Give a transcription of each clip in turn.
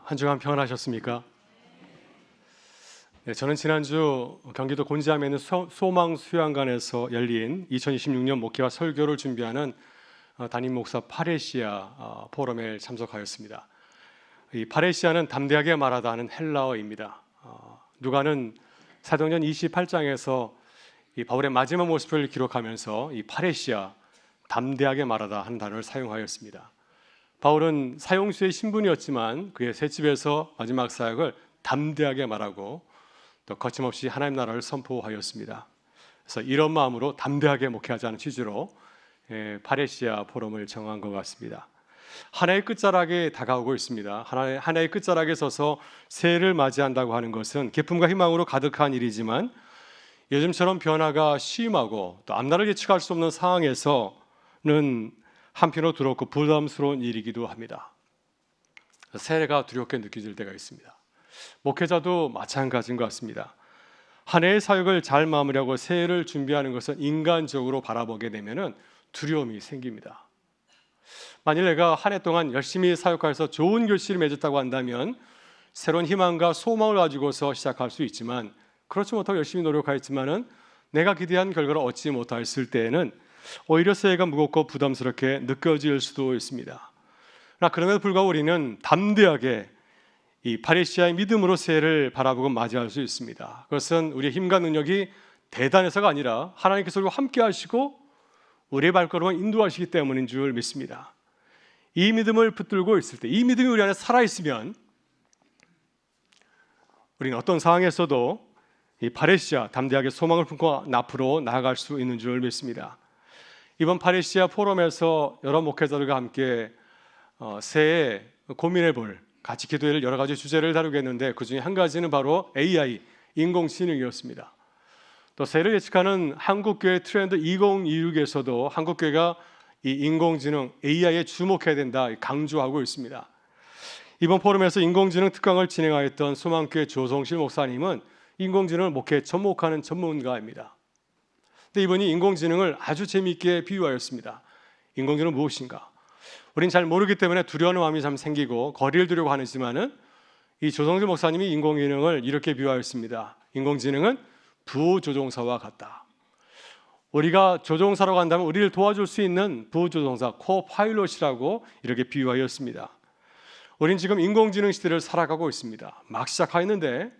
한 주간 평안하셨습니까? 네, 저는 지난주 경기도 곤지암에 있는 소망수양관에서 열린 2026년 목회와 설교를 준비하는 담임 목사 파레시아 포럼에 참석하였습니다. 이 파레시아는 담대하게 말하다는 헬라어입니다. 누가는 사도행전 28장에서 이 바울의 마지막 모습을 기록하면서 이 파레시아, 담대하게 말하다 하는 단어를 사용하였습니다. 바울은 사형수의 신분이었지만 그의 셋집에서 마지막 사역을 담대하게 말하고 또 거침없이 하나님 나라를 선포하였습니다. 그래서 이런 마음으로 담대하게 목회하자는 취지로 파레시아 포럼을 정한 것 같습니다. 한 해의 끝자락에 다가오고 있습니다. 한 해의 끝자락에 서서 새해를 맞이한다고 하는 것은 기쁨과 희망으로 가득한 일이지만 요즘처럼 변화가 심하고 또 앞날을 예측할 수 없는 상황에서는 한편으로 두렵고 부담스러운 일이기도 합니다. 새해가 두렵게 느껴질 때가 있습니다. 목회자도 마찬가지인 것 같습니다. 한 해의 사역을 잘 마무리하고 새해를 준비하는 것은 인간적으로 바라보게 되면 두려움이 생깁니다. 만일 내가 한 해 동안 열심히 사역해서 좋은 결실을 맺었다고 한다면 새로운 희망과 소망을 가지고서 시작할 수 있지만 그렇지 못하고 열심히 노력하였지만은 내가 기대한 결과를 얻지 못했을 때에는 오히려 새해가 무겁고 부담스럽게 느껴질 수도 있습니다. 그러나 그럼에도 불구하고 우리는 담대하게 이 파레시아의 믿음으로 새해를 바라보고 맞이할 수 있습니다. 그것은 우리의 힘과 능력이 대단해서가 아니라 하나님께서 우리와 함께 하시고 우리의 발걸음을 인도하시기 때문인 줄 믿습니다. 이 믿음을 붙들고 있을 때, 이 믿음이 우리 안에 살아있으면 우리는 어떤 상황에서도 이 파레시아, 담대하게 소망을 품고 앞으로 나아갈 수 있는 줄 믿습니다. 이번 파레시아 포럼에서 여러 목회자들과 함께 새해 고민해 볼 같이 기도할 여러 가지 주제를 다루겠는데 그 중에 한 가지는 바로 AI, 인공지능이었습니다. 또 새해를 예측하는 한국교회 트렌드 2026에서도 한국교회가 이 인공지능, AI에 주목해야 된다 강조하고 있습니다. 이번 포럼에서 인공지능 특강을 진행하였던 소망교회 조성실 목사님은 인공지능을 목회에 접목하는 전문가입니다. 근데 이분이 인공지능을 아주 재미있게 비유하였습니다. 인공지능은 무엇인가? 우린 잘 모르기 때문에 두려워하는 마음이 참 생기고 거리를 두려고 하지만은 이 조성실 목사님이 인공지능을 이렇게 비유하였습니다. 인공지능은 부조종사와 같다. 우리가 조종사로 간다면 우리를 도와줄 수 있는 부조종사, 코파일럿이라고 이렇게 비유하였습니다. 우린 지금 인공지능 시대를 살아가고 있습니다. 막 시작하였는데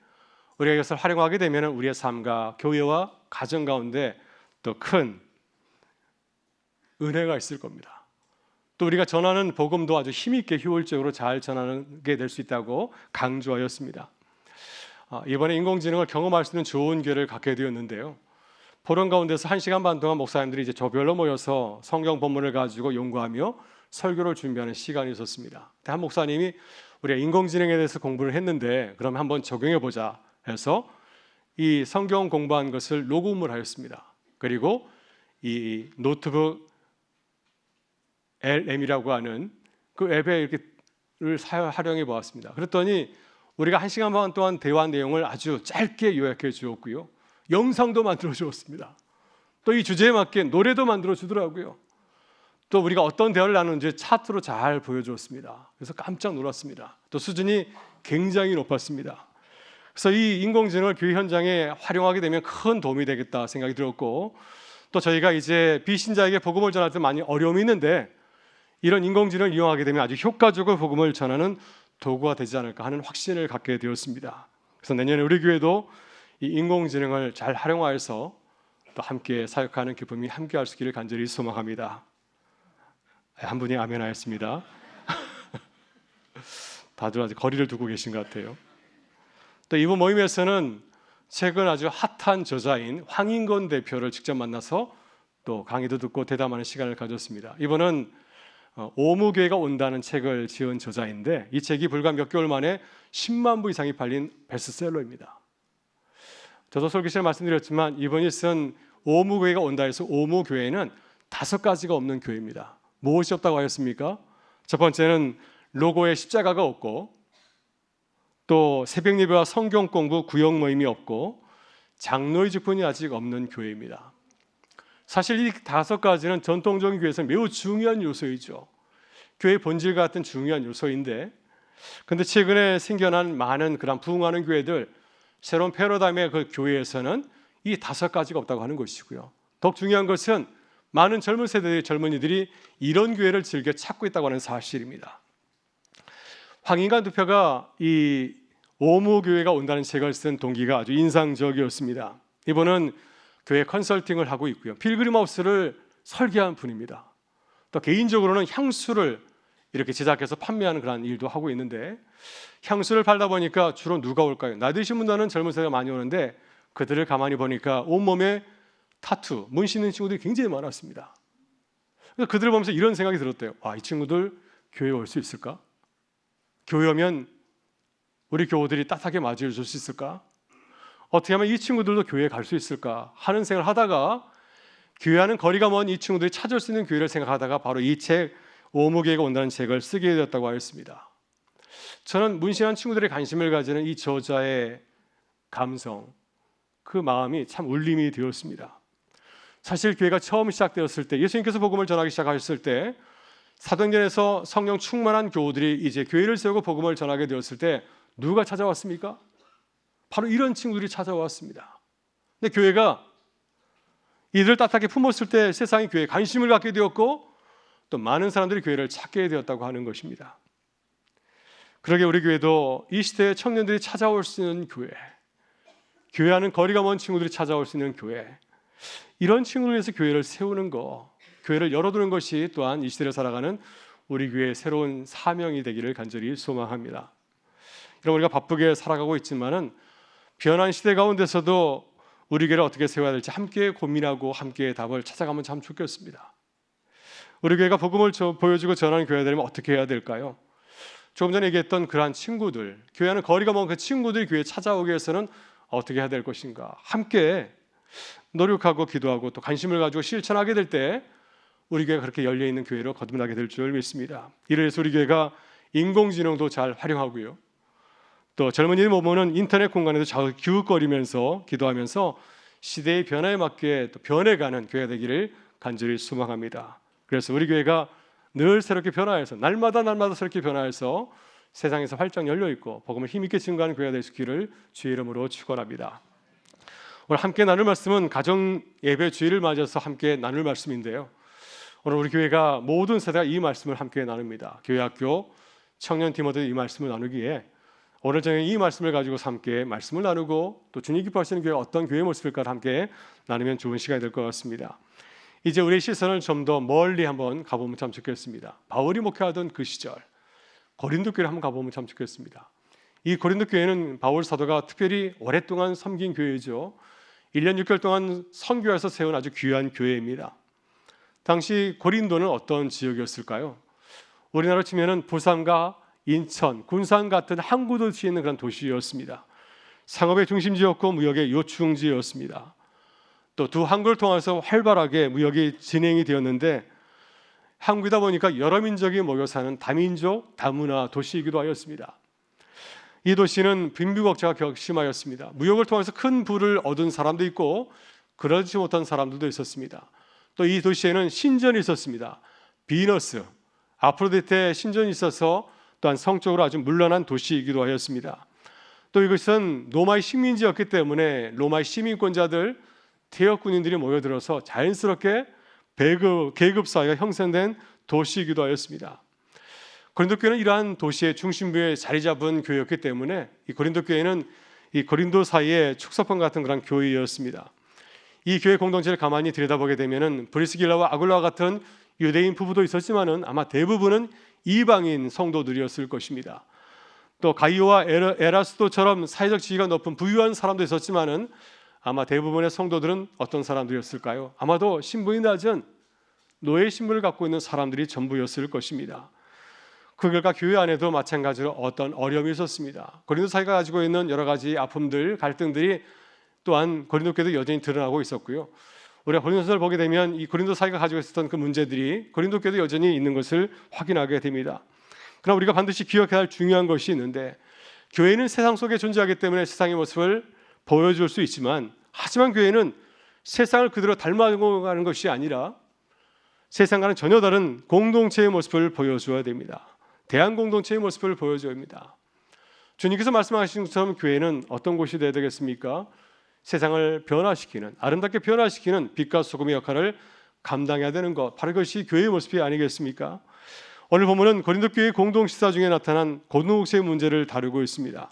우리가 이것을 활용하게 되면 우리의 삶과 교회와 가정 가운데 또 큰 은혜가 있을 겁니다. 또 우리가 전하는 복음도 아주 힘있게 효율적으로 잘 전하게 될 수 있다고 강조하였습니다. 이번에 인공지능을 경험할 수 있는 좋은 기회를 갖게 되었는데요. 포럼 가운데서 1시간 반 동안 목사님들이 이제 조별로 모여서 성경 본문을 가지고 연구하며 설교를 준비하는 시간이 있었습니다. 한 목사님이 우리가 인공지능에 대해서 공부를 했는데 그럼 한번 적용해 보자 해서 이 성경 공부한 것을 녹음을 하였습니다. 그리고 이 노트북 LM이라고 하는 그 앱에 이렇게를 활용해 보았습니다. 그랬더니 우리가 1시간 반 동안 대화 내용을 아주 짧게 요약해 주었고요. 영상도 만들어 주었습니다. 또 이 주제에 맞게 노래도 만들어 주더라고요. 또 우리가 어떤 대화를 나누는지 차트로 잘 보여주었습니다. 그래서 깜짝 놀랐습니다. 또 수준이 굉장히 높았습니다. 그래서 이 인공지능을 교회 현장에 활용하게 되면 큰 도움이 되겠다 생각이 들었고 또 저희가 이제 비신자에게 복음을 전할 때 많이 어려움이 있는데 이런 인공지능을 이용하게 되면 아주 효과적으로 복음을 전하는 도구가 되지 않을까 하는 확신을 갖게 되었습니다. 그래서 내년에 우리 교회도 이 인공지능을 잘 활용하여서 또 함께 사역하는 기쁨이 함께 할 수 있기를 간절히 소망합니다. 한 분이 아멘 하였습니다. 다들 아직 거리를 두고 계신 것 같아요. 또 이번 모임에서는 최근 아주 핫한 저자인 황인건 대표를 직접 만나서 또 강의도 듣고 대담하는 시간을 가졌습니다. 이번은 오무교회가 온다는 책을 지은 저자인데 이 책이 불과 몇 개월 만에 10만 부 이상이 팔린 베스트셀러입니다. 저도 설교시에 말씀드렸지만 이번이 쓴 오무교회가 온다 해서 오무교회는 5가지가 없는 교회입니다. 무엇이 없다고 하였습니까? 첫 번째는 로고에 십자가가 없고 또 새벽 예배와 성경 공부 구역 모임이 없고 장로의 직분이 아직 없는 교회입니다. 사실 이 5가지는 전통적인 교회에서 매우 중요한 요소이죠. 교회의 본질 같은 중요한 요소인데 근데 최근에 생겨난 많은 그런 부흥하는 교회들, 새로운 패러다임의 그 교회에서는 이 5가지가 없다고 하는 것이고요. 더욱 중요한 것은 많은 젊은 세대의 젊은이들이 이런 교회를 즐겨 찾고 있다고 하는 사실입니다. 황인관 대표가 이 오무교회가 온다는 책을 쓴 동기가 아주 인상적이었습니다. 이분은 교회 컨설팅을 하고 있고요. 필그림 하우스를 설계한 분입니다. 또 개인적으로는 향수를 이렇게 제작해서 판매하는 그런 일도 하고 있는데, 향수를 팔다 보니까 주로 누가 올까요? 나이 드신 분들은 젊은 세대가 많이 오는데 그들을 가만히 보니까 온몸에 타투, 문신 있는 친구들이 굉장히 많았습니다. 그래서 그들을 보면서 이런 생각이 들었대요. 이 친구들 교회에 올 수 있을까? 교회 오면 우리 교우들이 따뜻하게 맞이해 줄 수 있을까? 어떻게 하면 이 친구들도 교회에 갈 수 있을까 하는 생각을 하다가, 교회와는 거리가 먼 이 친구들이 찾을 수 있는 교회를 생각하다가 바로 이 책 오무교회가 온다는 책을 쓰게 되었다고 하였습니다. 저는 문신한 친구들의 관심을 가지는 이 저자의 감성, 그 마음이 참 울림이 되었습니다. 사실 교회가 처음 시작되었을 때, 예수님께서 복음을 전하기 시작하셨을 때, 사도행전에서 성령 충만한 교우들이 이제 교회를 세우고 복음을 전하게 되었을 때 누가 찾아왔습니까? 바로 이런 친구들이 찾아왔습니다. 근데 교회가 이들을 따뜻하게 품었을 때 세상이 교회에 관심을 갖게 되었고, 또 많은 사람들이 교회를 찾게 되었다고 하는 것입니다. 그러게 우리 교회도 이 시대의 청년들이 찾아올 수 있는 교회, 교회와는 거리가 먼 친구들이 찾아올 수 있는 교회, 이런 친구를 위해서 교회를 세우는 것, 교회를 열어두는 것이 또한 이 시대를 살아가는 우리 교회의 새로운 사명이 되기를 간절히 소망합니다. 여러분, 우리가 바쁘게 살아가고 있지만은 변한 시대 가운데서도 우리 교회를 어떻게 세워야 될지 함께 고민하고 함께 답을 찾아가면 참 좋겠습니다. 우리 교회가 복음을 보여주고 전하는 교회가 되려면 어떻게 해야 될까요? 조금 전에 얘기했던 그러한 친구들, 교회와는 거리가 먼 그 친구들이 교회에 찾아오기 위해서는 어떻게 해야 될 것인가? 함께 노력하고 기도하고 또 관심을 가지고 실천하게 될 때 우리 교회가 그렇게 열려있는 교회로 거듭나게 될 줄 믿습니다. 이를 위해서 우리 교회가 인공지능도 잘 활용하고요, 또 젊은이들 보면은 인터넷 공간에도 잘 기웃거리면서 기도하면서 시대의 변화에 맞게 또 변해가는 교회가 되기를 간절히 소망합니다. 그래서 우리 교회가 늘 새롭게 변화해서 날마다 새롭게 변화해서 세상에서 활짝 열려있고 복음을 힘있게 증거하는 교회가 될 수 있기를 주의 이름으로 축원합니다. 오늘 함께 나눌 말씀은 가정 예배 주일을 맞아서 함께 나눌 말씀인데요, 오늘 우리 교회가 모든 세대가 이 말씀을 함께 나눕니다. 교회학교 청년팀원들이 이 말씀을 나누기에 오늘 저녁에 이 말씀을 가지고서 함께 말씀을 나누고 또 주님 기뻐하시는 교회가 어떤 교회의 모습일까를 함께 나누면 좋은 시간이 될 것 같습니다. 이제 우리의 시선을 좀 더 멀리 한번 가보면 참 좋겠습니다. 바울이 목회하던 그 시절 고린도 교회를 한번 가보면 참 좋겠습니다. 이 고린도 교회는 바울 사도가 특별히 오랫동안 섬긴 교회죠. 1년 6개월 동안 선교해서 세운 아주 귀한 교회입니다. 당시 고린도는 어떤 지역이었을까요? 우리나라로 치면은 부산과 인천, 군산 같은 항구 도시에 있는 그런 도시였습니다. 상업의 중심지였고 무역의 요충지였습니다. 또 두 항구를 통해서 활발하게 무역이 진행이 되었는데, 항구이다 보니까 여러 민족이 모여 사는 다민족, 다문화 도시이기도 하였습니다. 이 도시는 빈부격차가 격심하였습니다. 무역을 통해서 큰 부를 얻은 사람도 있고 그러지 못한 사람들도 있었습니다. 또 이 도시에는 신전이 있었습니다. 비너스, 아프로디테 신전이 있어서 또한 성적으로 아주 문란한 도시이기도 하였습니다. 또 이것은 로마의 식민지였기 때문에 로마의 시민권자들, 퇴역 군인들이 모여들어서 자연스럽게 계급 사회가 형성된 도시이기도 하였습니다. 고린도 교회는 이러한 도시의 중심부에 자리 잡은 교회였기 때문에 이 고린도 교회는 이 고린도 사이의 축소판 같은 그런 교회였습니다. 이 교회 공동체를 가만히 들여다보게 되면은 브리스길라와 아굴라와 같은 유대인 부부도 있었지만은 아마 대부분은 이방인 성도들이었을 것입니다. 또 가이오와 에라스도처럼 사회적 지위가 높은 부유한 사람도 있었지만은 아마 대부분의 성도들은 어떤 사람들이었을까요? 아마도 신분이 낮은 노예 신분을 갖고 있는 사람들이 전부였을 것입니다. 그 결과 교회 안에도 마찬가지로 어떤 어려움이 있었습니다. 고린도 사회가 가지고 있는 여러 가지 아픔들, 갈등들이 또한 고린도 교회도 여전히 드러나고 있었고요. 우리가 고린도서를 보게 되면 이 고린도 사회가 가지고 있었던 그 문제들이 고린도 교회도 여전히 있는 것을 확인하게 됩니다. 그러나 우리가 반드시 기억해야 할 중요한 것이 있는데, 교회는 세상 속에 존재하기 때문에 세상의 모습을 보여줄 수 있지만, 하지만 교회는 세상을 그대로 닮아가는 것이 아니라 세상과는 전혀 다른 공동체의 모습을 보여줘야 됩니다. 대한공동체의 모습을 보여줍니다. 주님께서 말씀하신 것처럼 교회는 어떤 곳이 되어야 되겠습니까? 세상을 변화시키는, 아름답게 변화시키는 빛과 소금의 역할을 감당해야 되는 것, 바로 그것이 교회의 모습이 아니겠습니까? 오늘 본문은 고린도 교회 공동 식사 중에 나타난 공동체의 문제를 다루고 있습니다.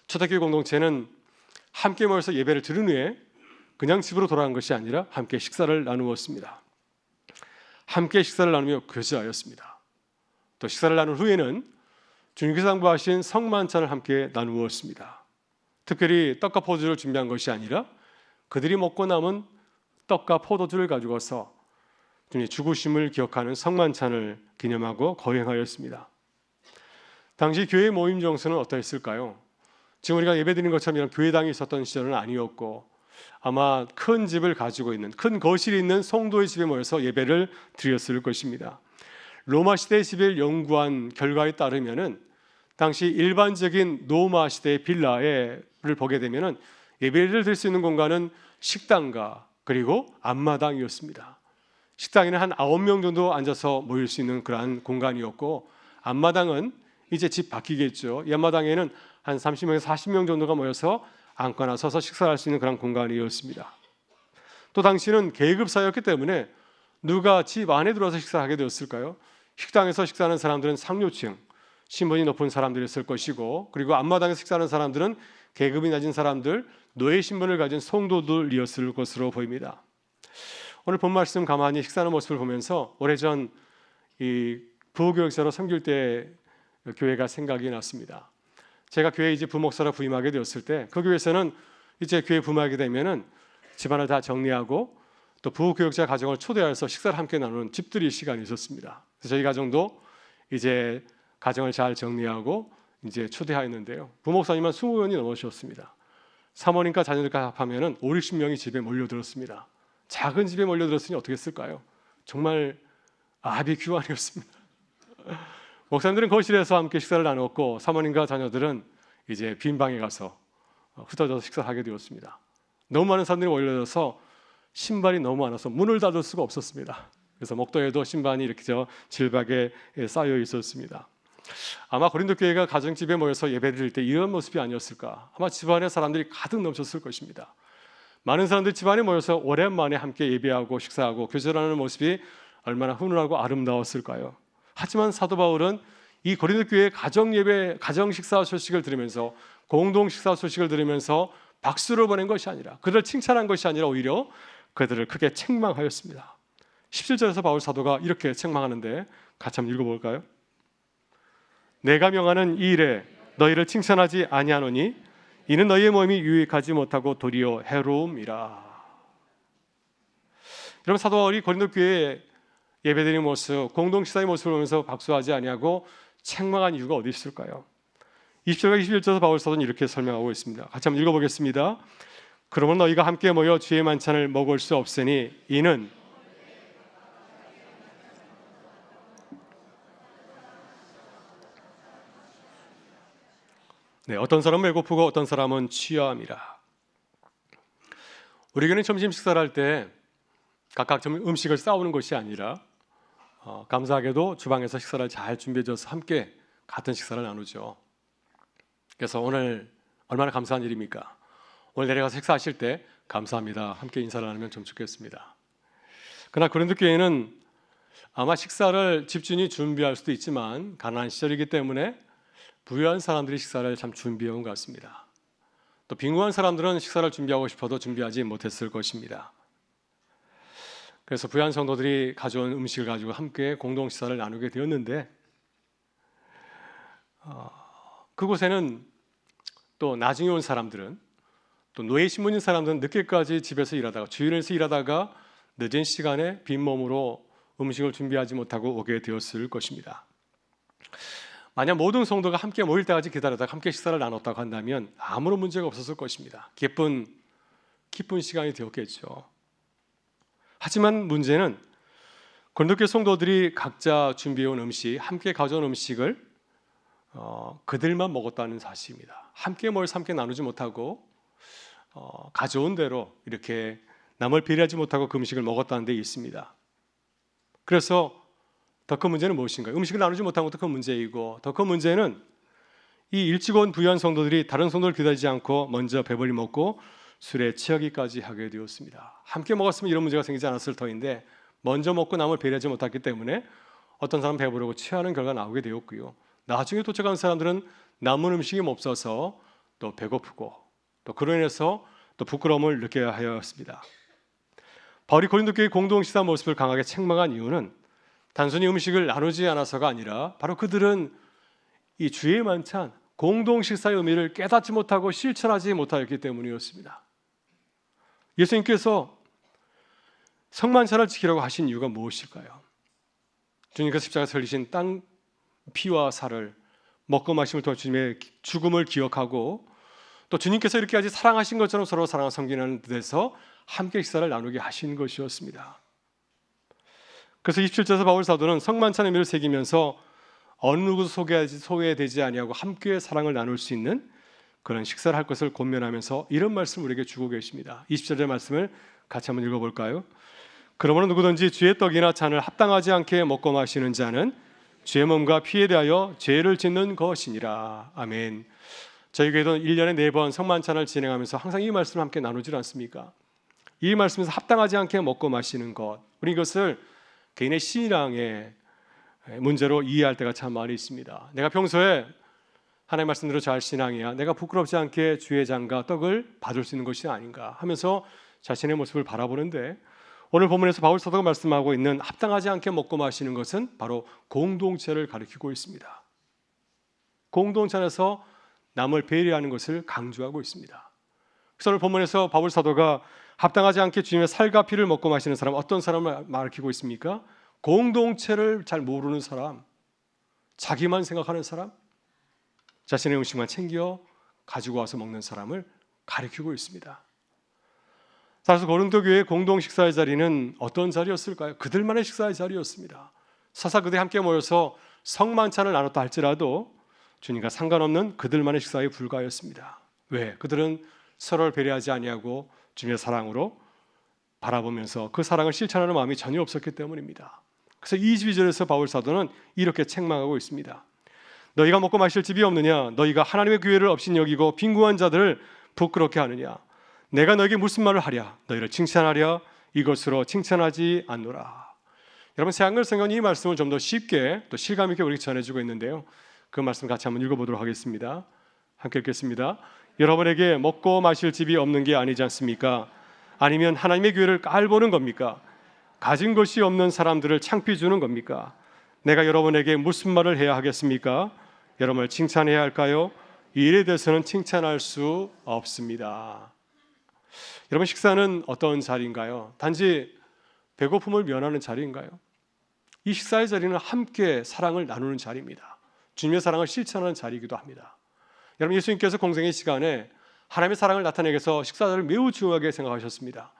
초대교회 공동체는 함께 모여서 예배를 드린 후에 그냥 집으로 돌아간 것이 아니라 함께 식사를 나누었습니다. 함께 식사를 나누며 교제하였습니다. 또 식사를 나눈 후에는 주님께서 당부하신 성만찬을 함께 나누었습니다. 특별히 떡과 포도주를 준비한 것이 아니라 그들이 먹고 남은 떡과 포도주를 가지고서 주님의 죽으심을 기억하는 성만찬을 기념하고 거행하였습니다. 당시 교회 모임 정서는 어떠했을까요? 지금 우리가 예배드리는 것처럼 이런 교회당이 있었던 시절은 아니었고 아마 큰 집을 가지고 있는, 큰 거실이 있는 성도의 집에 모여서 예배를 드렸을 것입니다. 로마 시대 집을 연구한 결과에 따르면은 당시 일반적인 로마 시대의 빌라를 보게 되면은 예배를 드릴 수 있는 공간은 식당과 그리고 앞마당이었습니다. 식당에는 한 9명 정도 앉아서 모일 수 있는 그러한 공간이었고, 앞마당은 이제 집 바뀌겠죠. 이 앞마당에는 한 30명에서 40명 정도가 모여서 앉거나 서서 식사할 수 있는 그런 공간이었습니다. 또 당시는 계급사였기 때문에 누가 집 안에 들어와서 식사하게 되었을까요? 식당에서 식사하는 사람들은 상류층, 신분이 높은 사람들이었을 것이고, 그리고 앞마당에서 식사하는 사람들은 계급이 낮은 사람들, 노예 신분을 가진 성도들이었을 것으로 보입니다. 오늘 본 말씀 가만히 식사하는 모습을 보면서 오래전 이 부교육자로 섬길 때 교회가 생각이 났습니다. 제가 교회에 이제 부목사로 부임하게 되었을 때 그 교회에서는 이제 교회 부임하게 되면은 집안을 다 정리하고 또 부교육자 가정을 초대해서 식사를 함께 나누는 집들이 시간이 있었습니다. 그래서 저희 가정도 이제 가정을 잘 정리하고 이제 초대하였는데요. 부목사님은 20명이 넘으셨습니다. 사모님과 자녀들과 합하면은 5, 60명이 집에 몰려들었습니다. 작은 집에 몰려들었으니 어떻게 했을까요? 정말 아비규환이었습니다. 목사님들은 거실에서 함께 식사를 나눴고 사모님과 자녀들은 이제 빈 방에 가서 흩어져서 식사하게 되었습니다. 너무 많은 사람들이 몰려들어서 신발이 너무 많아서 문을 닫을 수가 없었습니다. 그래서 목도에도 신발이 이렇게 질박에 쌓여 있었습니다. 아마 고린도 교회가 가정집에 모여서 예배드릴 때 이런 모습이 아니었을까? 아마 집안에 사람들이 가득 넘쳤을 것입니다. 많은 사람들이 집안에 모여서 오랜만에 함께 예배하고 식사하고 교제하는 모습이 얼마나 훈훈하고 아름다웠을까요? 하지만 사도 바울은 이 고린도 교회의 가정 예배, 가정 식사 소식을 들으면서, 공동 식사 소식을 들으면서 박수를 보낸 것이 아니라, 그들을 칭찬한 것이 아니라 오히려 그들을 크게 책망하였습니다. 17절에서 바울 사도가 이렇게 책망하는데 같이 한번 읽어볼까요? 내가 명하는 이 일에 너희를 칭찬하지 아니하노니 이는 너희의 몸이 유익하지 못하고 도리어 해로움이라. 여러분, 사도 바울이 고린도 교회의 예배드리는 모습, 공동식사의 모습을 보면서 박수하지 아니하고 책망한 이유가 어디 있을까요? 20절과 21절에서 바울 사도는 이렇게 설명하고 있습니다. 같이 한번 읽어보겠습니다. 그러면 너희가 함께 모여 주의 만찬을 먹을 수 없으니 이는 어떤 사람은 배고프고 어떤 사람은 취함이라. 우리 교회는 점심 식사를 할 때 각각 음식을 싸우는 것이 아니라 감사하게도 주방에서 식사를 잘 준비해줘서 함께 같은 식사를 나누죠. 그래서 오늘 얼마나 감사한 일입니까? 오늘 내려가서 식사하실 때 감사합니다, 함께 인사를 나누면 좀 좋겠습니다. 그러나 고린도 교회는 아마 식사를 집주인이 준비할 수도 있지만 가난한 시절이기 때문에 부유한 사람들이 식사를 참 준비해온 것 같습니다. 또 빈곤한 사람들은 식사를 준비하고 싶어도 준비하지 못했을 것입니다. 그래서 부유한 성도들이 가져온 음식을 가지고 함께 공동 식사를 나누게 되었는데 그곳에는 또 나중에 온 사람들은, 또 노예 신분인 사람들은 늦게까지 집에서 일하다가, 주일에서 일하다가 늦은 시간에 빈몸으로 음식을 준비하지 못하고 오게 되었을 것입니다. 만약 모든 성도가 함께 모일 때까지 기다리다가 함께 식사를 나눴다고 한다면 아무런 문제가 없었을 것입니다. 기쁜 시간이 되었겠죠. 하지만 문제는 고린도 교회 성도들이 각자 준비해온 음식, 함께 가져온 음식을 그들만 먹었다는 사실입니다. 함께 모여서 함께 나누지 못하고 가져온 대로 이렇게 남을 배려하지 못하고 그 음식을 먹었다는 데 있습니다. 그래서 더 큰 문제는 무엇인가요? 음식을 나누지 못한 것도 큰 문제이고, 더 큰 문제는 이 일찍 온 부유한 성도들이 다른 성도를 기다리지 않고 먼저 배불리 먹고 술에 취하기까지 하게 되었습니다. 함께 먹었으면 이런 문제가 생기지 않았을 터인데 먼저 먹고 남을 배려하지 못했기 때문에 어떤 사람은 배부르고 취하는 결과가 나오게 되었고요. 나중에 도착한 사람들은 남은 음식이 없어서 또 배고프고 또 그로 인해서 또 부끄러움을 느껴야 하였습니다. 바울이 고린도 교회 공동식사 모습을 강하게 책망한 이유는 단순히 음식을 나누지 않아서가 아니라 바로 그들은 이 주의 만찬, 공동식사의 의미를 깨닫지 못하고 실천하지 못하였기 때문이었습니다. 예수님께서 성만찬을 지키라고 하신 이유가 무엇일까요? 주님께서 십자가에 설리신 땅 피와 살을 먹고 마심을 통해 주님의 죽음을 기억하고 또 주님께서 이렇게까지 사랑하신 것처럼 서로 사랑을 섬기는 데서 함께 식사를 나누게 하신 것이었습니다. 그래서 27절에서 바울 사도는 성만찬의 의미를 새기면서 어느 누구도 소외되지 아니하고 함께 사랑을 나눌 수 있는 그런 식사를 할 것을 권면하면서 이런 말씀을 우리에게 주고 계십니다. 20절의 말씀을 같이 한번 읽어볼까요? 그러므로 누구든지 주의 떡이나 잔을 합당하지 않게 먹고 마시는 자는 주의 몸과 피에 대하여 죄를 짓는 것이니라. 아멘. 저희 교회도 1년에 4번 성만찬을 진행하면서 항상 이 말씀을 함께 나누지 않습니까? 이 말씀에서 합당하지 않게 먹고 마시는 것, 우리 이것을 개인의 신앙의 문제로 이해할 때가 참 많이 있습니다. 내가 평소에 하나님의 말씀대로 잘 신앙해야 내가 부끄럽지 않게 주의 잔과 떡을 받을 수 있는 것이 아닌가 하면서 자신의 모습을 바라보는데, 오늘 본문에서 바울 사도가 말씀하고 있는 합당하지 않게 먹고 마시는 것은 바로 공동체를 가리키고 있습니다. 공동체 안에서 남을 배려하는 것을 강조하고 있습니다. 그래서 오늘 본문에서 바울 사도가 합당하지 않게 주님의 살과 피를 먹고 마시는 사람, 어떤 사람을 가리키고 있습니까? 공동체를 잘 모르는 사람, 자기만 생각하는 사람, 자신의 음식만 챙겨 가지고 와서 먹는 사람을 가리키고 있습니다. 따라서 고린도 교회의 공동 식사의 자리는 어떤 자리였을까요? 그들만의 식사의 자리였습니다. 사사 그들이 함께 모여서 성만찬을 나눴다 할지라도 주님과 상관없는 그들만의 식사에 불과하였습니다. 왜? 그들은 서로를 배려하지 아니하고 주님의 사랑으로 바라보면서 그 사랑을 실천하는 마음이 전혀 없었기 때문입니다. 그래서 22절에서 바울 사도는 이렇게 책망하고 있습니다. 너희가 먹고 마실 집이 없느냐? 너희가 하나님의 교회를 업신여기고 빈궁한 자들을 부끄럽게 하느냐? 내가 너에게 무슨 말을 하랴? 너희를 칭찬하랴? 이것으로 칭찬하지 않노라. 여러분, 새한글 성경이 이 말씀을 좀 더 쉽게 또 실감 있게 우리에게 전해주고 있는데요, 그 말씀 같이 한번 읽어보도록 하겠습니다. 함께 읽겠습니다. 여러분에게 먹고 마실 집이 없는 게 아니지 않습니까? 아니면 하나님의 교회를 깔보는 겁니까? 가진 것이 없는 사람들을 창피 주는 겁니까? 내가 여러분에게 무슨 말을 해야 하겠습니까? 여러분을 칭찬해야 할까요? 이 일에 대해서는 칭찬할 수 없습니다. 여러분, 식사는 어떤 자리인가요? 단지 배고픔을 면하는 자리인가요? 이 식사의 자리는 함께 사랑을 나누는 자리입니다. 주님의 사랑을 실천하는 자리이기도 합니다. 여러분, 예수님께서 공생의 시간에 하나님의 사랑을 나타내기 위해서 식사자를 매우 중요하게 생각하셨습니다.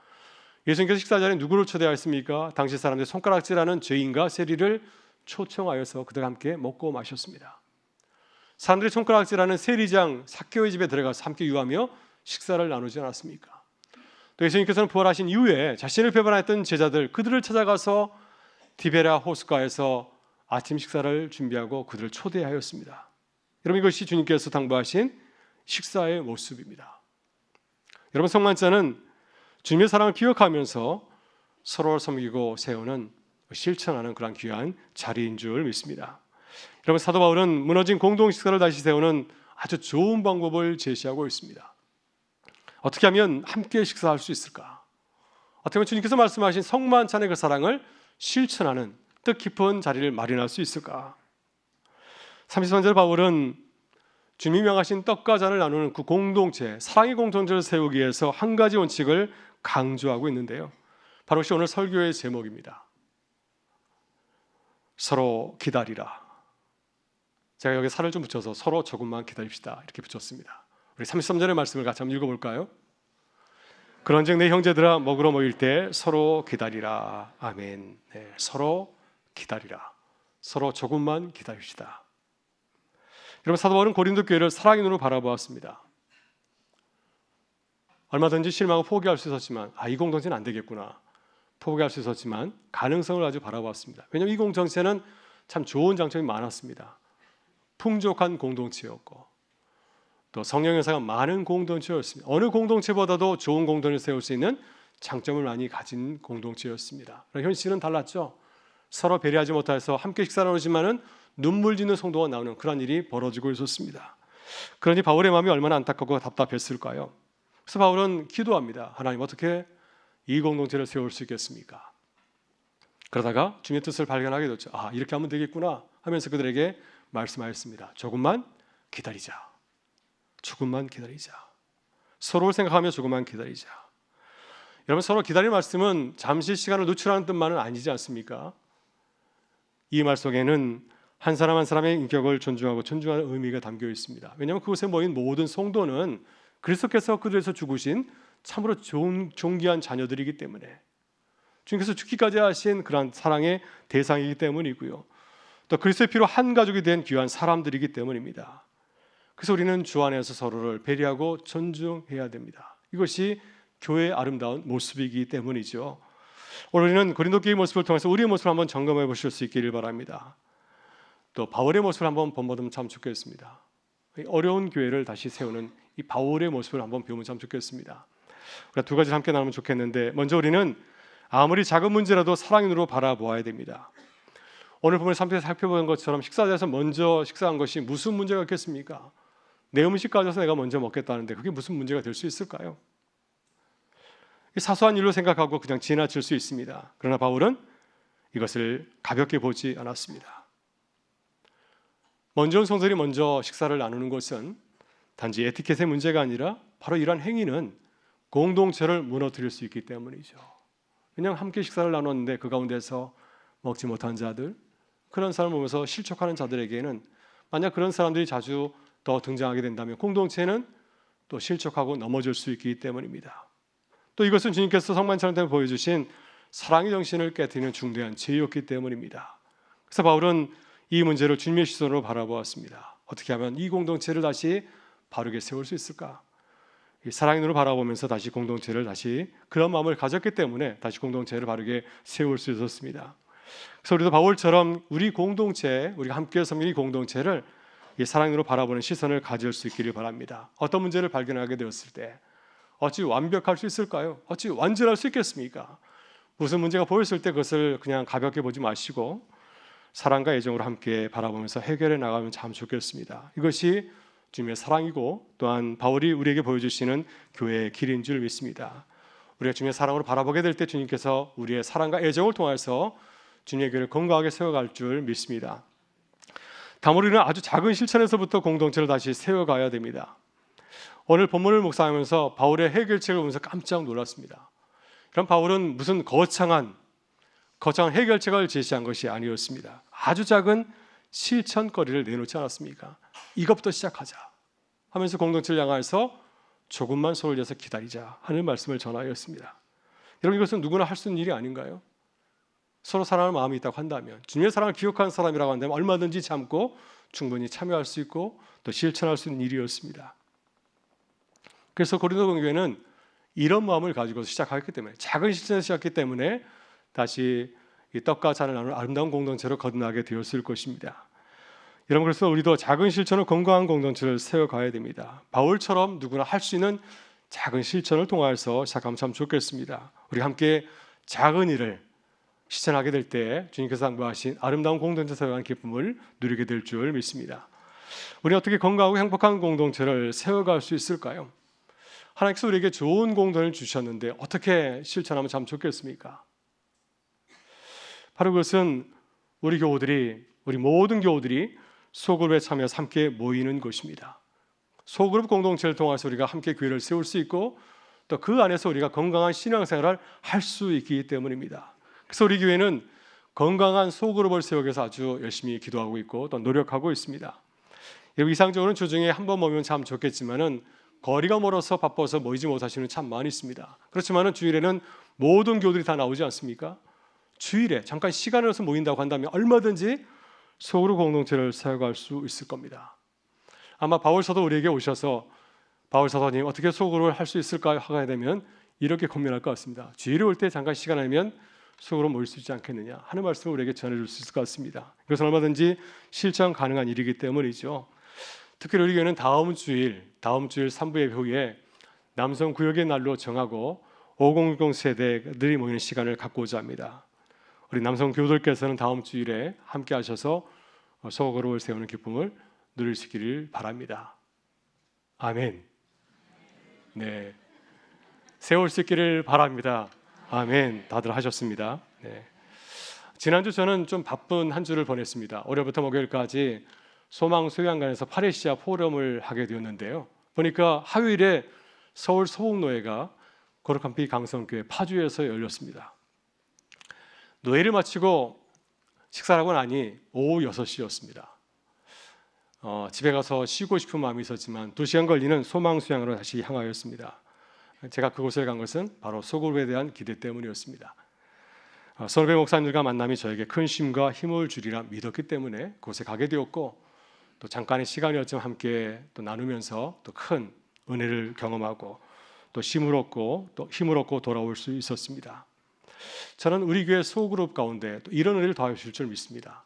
예수님께서 식사자리에 누구를 초대하였습니까? 당시 사람들이 손가락질하는 죄인과 세리를 초청하여서 그들과 함께 먹고 마셨습니다. 사람들이 손가락질하는 세리장 삭개오의 집에 들어가서 함께 유하며 식사를 나누지 않았습니까? 또 예수님께서는 부활하신 이후에 자신을 배반했던 제자들, 그들을 찾아가서 디베랴 호숫가에서 아침 식사를 준비하고 그들을 초대하였습니다. 여러분, 이것이 주님께서 당부하신 식사의 모습입니다. 여러분, 성만찬은 주님의 사랑을 기억하면서 서로를 섬기고 세우는, 실천하는 그런 귀한 자리인 줄 믿습니다. 여러분, 사도 바울은 무너진 공동식사를 다시 세우는 아주 좋은 방법을 제시하고 있습니다. 어떻게 하면 함께 식사할 수 있을까? 어떻게 하면 주님께서 말씀하신 성만찬의 그 사랑을 실천하는 뜻깊은 자리를 마련할 수 있을까? 33절 바울은 주님이 명하신 떡과 잔을 나누는 그 공동체, 사랑의 공동체를 세우기 위해서 한 가지 원칙을 강조하고 있는데요, 바로 그것이 오늘 설교의 제목입니다. 서로 기다리라. 제가 여기 살을 좀 붙여서 서로 조금만 기다립시다 이렇게 붙였습니다. 우리 33절의 말씀을 같이 한번 읽어볼까요? 그런즉 내 형제들아, 먹으러 모일 때 서로 기다리라. 아멘. 네, 서로 기다리라. 서로 조금만 기다립시다. 여러분, 사도 바울은 고린도 교회를 사랑의 눈으로 바라보았습니다. 얼마든지 실망하고 포기할 수 있었지만 이 공동체는 안 되겠구나, 포기할 수 있었지만 가능성을 아주 바라봤습니다. 왜냐하면 이 공동체는 참 좋은 장점이 많았습니다. 풍족한 공동체였고 또 성령 연사가 많은 공동체였습니다. 어느 공동체보다도 좋은 공동체를 세울 수 있는 장점을 많이 가진 공동체였습니다. 그러나 현실은 달랐죠. 서로 배려하지 못해서 함께 식사를 하지만은 눈물 짓는 성도가 나오는 그런 일이 벌어지고 있었습니다. 그러니 바울의 마음이 얼마나 안타깝고 답답했을까요? 그래서 바울은 기도합니다. 하나님, 어떻게 이 공동체를 세울 수 있겠습니까? 그러다가 주님의 뜻을 발견하게 됐죠. 이렇게 하면 되겠구나 하면서 그들에게 말씀하였습니다. 조금만 기다리자. 조금만 기다리자. 서로를 생각하며 조금만 기다리자. 여러분, 서로 기다릴 말씀은 잠시 시간을 누출하는 뜻만은 아니지 않습니까? 이 말 속에는 한 사람 한 사람의 인격을 존중하고 존중하는 의미가 담겨 있습니다. 왜냐하면 그곳에 모인 모든 성도는 그리스도께서 그들에서 죽으신 참으로 존귀한 자녀들이기 때문에, 주님께서 죽기까지 하신 그런 사랑의 대상이기 때문이고요. 또 그리스도의 피로 한 가족이 된 귀한 사람들이기 때문입니다. 그래서 우리는 주 안에서 서로를 배려하고 존중해야 됩니다. 이것이 교회의 아름다운 모습이기 때문이죠. 오늘 우리는 고린도 교회의 모습을 통해서 우리의 모습을 한번 점검해 보실 수 있기를 바랍니다. 또 바울의 모습을 한번 본받으면 참 좋겠습니다. 어려운 교회를 다시 세우는 이 바울의 모습을 한번 배우면 참 좋겠습니다. 우리가 두 가지를 함께 나누면 좋겠는데, 먼저 우리는 아무리 작은 문제라도 사랑의 눈으로 바라보아야 됩니다. 오늘 보면 3편에서 살펴본 것처럼 식사자에서 먼저 식사한 것이 무슨 문제가 있겠습니까? 내 음식 가져서 내가 먼저 먹겠다는데 그게 무슨 문제가 될 수 있을까요? 사소한 일로 생각하고 그냥 지나칠 수 있습니다. 그러나 바울은 이것을 가볍게 보지 않았습니다. 먼저 온 성도들이 먼저 식사를 나누는 것은 단지 에티켓의 문제가 아니라 바로 이러한 행위는 공동체를 무너뜨릴 수 있기 때문이죠. 그냥 함께 식사를 나눴는데 그 가운데서 먹지 못한 자들, 그런 사람을 보면서 실족하는 자들에게는, 만약 그런 사람들이 자주 더 등장하게 된다면 공동체는 또 실족하고 넘어질 수 있기 때문입니다. 또 이것은 주님께서 성만찬을 통해 보여주신 사랑의 정신을 깨뜨리는 중대한 죄였기 때문입니다. 그래서 바울은 이 문제를 주님의 시선으로 바라보았습니다. 어떻게 하면 이 공동체를 다시 바르게 세울 수 있을까? 이 사랑의 눈으로 바라보면서 다시 공동체를 다시 그런 마음을 가졌기 때문에 다시 공동체를 바르게 세울 수 있었습니다. 그래서 우리도 바울처럼 우리 공동체, 우리가 함께 섬기는 이 공동체를 이 사랑의 눈으로 바라보는 시선을 가질 수 있기를 바랍니다. 어떤 문제를 발견하게 되었을 때 어찌 완벽할 수 있을까요? 어찌 완전할 수 있겠습니까? 무슨 문제가 보였을 때 그것을 그냥 가볍게 보지 마시고 사랑과 애정으로 함께 바라보면서 해결해 나가면 참 좋겠습니다. 이것이 주님의 사랑이고 또한 바울이 우리에게 보여주시는 교회의 길인 줄 믿습니다. 우리가 주님의 사랑으로 바라보게 될 때 주님께서 우리의 사랑과 애정을 통해서 주님의 교회를 건강하게 세워갈 줄 믿습니다. 다음 우리는 아주 작은 실천에서부터 공동체를 다시 세워가야 됩니다. 오늘 본문을 묵상하면서 바울의 해결책을 보면서 깜짝 놀랐습니다. 그럼 바울은 무슨 거창한 해결책을 제시한 것이 아니었습니다. 아주 작은 실천거리를 내놓지 않았습니까? 이것부터 시작하자 하면서 공동체를 향해서 조금만 손을 내서 기다리자 하는 말씀을 전하였습니다. 여러분, 이것은 누구나 할 수 있는 일이 아닌가요? 서로 사랑하는 마음이 있다고 한다면, 주님의 사랑을 기억하는 사람이라고 한다면 얼마든지 참고 충분히 참여할 수 있고 또 실천할 수 있는 일이었습니다. 그래서 고린도 교회는 이런 마음을 가지고 시작했기 때문에, 작은 실천에서 시작했기 때문에 다시 이 떡과 잔을 나누는 아름다운 공동체로 거듭나게 되었을 것입니다. 여러분, 그래서 우리도 작은 실천으로 건강한 공동체를 세워가야 됩니다. 바울처럼 누구나 할 수 있는 작은 실천을 통해서 시작하면 참 좋겠습니다. 우리 함께 작은 일을 실천하게 될 때 주님께서 양보하신 아름다운 공동체 세워가는 기쁨을 누리게 될 줄 믿습니다. 우리 어떻게 건강하고 행복한 공동체를 세워갈 수 있을까요? 하나님께서 우리에게 좋은 공동을 주셨는데 어떻게 실천하면 참 좋겠습니까? 바로 그것은 우리 모든 교우들이 소그룹에 참여해서 함께 모이는 것입니다. 소그룹 공동체를 통해서 우리가 함께 교회를 세울 수 있고 또 그 안에서 우리가 건강한 신앙생활을 할 수 있기 때문입니다. 그래서 우리 교회는 건강한 소그룹을 세우기 위해서 아주 열심히 기도하고 있고 또 노력하고 있습니다. 이상적으로는 주중에 한 번 모이면 참 좋겠지만은 거리가 멀어서 바빠서 모이지 못하시는 참 많이 있습니다. 그렇지만은 주일에는 모든 교우들이 다 나오지 않습니까? 주일에 잠깐 시간을 내서 모인다고 한다면 얼마든지 소그룹 공동체를 세워갈 수 있을 겁니다. 아마 바울 사도 우리에게 오셔서 바울 사도님 어떻게 소그룹을 할 수 있을까요? 하게 되면 이렇게 고민할 것 같습니다. 주일에 올 때 잠깐 시간 내면 속으로 모일 수 있지 않겠느냐 하는 말씀을 우리에게 전해줄 수 있을 것 같습니다. 이것은 얼마든지 실천 가능한 일이기 때문이죠. 특히 우리 교회는 다음 주일 3부 예배 후에 남성 구역의 날로 정하고 5060 세대들이 모이는 시간을 갖고자 합니다. 우리 남성 교우들께서는 다음 주일에 함께 하셔서 소그룹을 세우는 기쁨을 누리시기를 바랍니다. 아멘. 네, 세울 수 있기를 바랍니다. 아멘. 다들 하셨습니다. 네. 지난주 저는 좀 바쁜 한 주를 보냈습니다. 월요일부터 목요일까지 소망수양관에서 파레시아 포럼을 하게 되었는데요. 보니까 화요일에 서울 소복노회가 거룩한 피 강성교회 파주에서 열렸습니다. 노회를 마치고 식사를 하고 나니 오후 6시였습니다. 집에 가서 쉬고 싶은 마음이 있었지만 2시간 걸리는 소망수양으로 다시 향하였습니다. 제가 그곳에 간 것은 바로 소그룹에 대한 기대 때문이었습니다. 선후배 목사님들과 만남이 저에게 큰 쉼과 힘을 주리라 믿었기 때문에 그곳에 가게 되었고, 또 잠깐의 시간이었지만 함께 또 나누면서 또 큰 은혜를 경험하고 또 힘을 얻고 돌아올 수 있었습니다. 저는 우리 교회 소그룹 가운데 또 이런 은혜를 더하실 줄 믿습니다.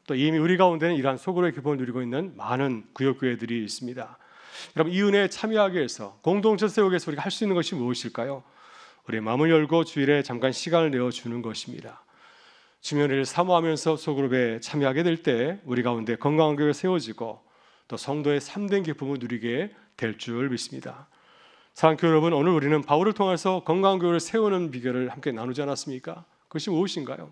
또 이미 우리 가운데는 이러한 소그룹의 기쁨을 누리고 있는 많은 구역교회들이 있습니다. 여러분, 이 은혜에 참여하기 위해서, 공동체 세우기 위해서 우리가 할 수 있는 것이 무엇일까요? 우리의 마음을 열고 주일에 잠깐 시간을 내어주는 것입니다. 주면을 사모하면서 소그룹에 참여하게 될 때 우리 가운데 건강한 교회가 세워지고 또 성도의 참된 기쁨을 누리게 될 줄 믿습니다. 사랑하는 교회 여러분, 오늘 우리는 바울을 통해서 건강한 교회를 세우는 비결을 함께 나누지 않았습니까? 그것이 무엇인가요?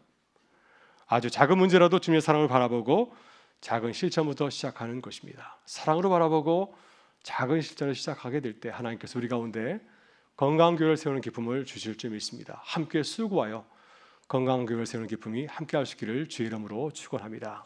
아주 작은 문제라도 주님의 사랑을 바라보고 작은 실천부터 시작하는 것입니다. 사랑으로 바라보고 작은 실천을 시작하게 될 때 하나님께서 우리 가운데 건강한 교회를 세우는 기쁨을 주실 줄 믿습니다. 함께 수고하여 건강한 교회를 세우는 기쁨이 함께 하시기를 주의 이름으로 축원합니다.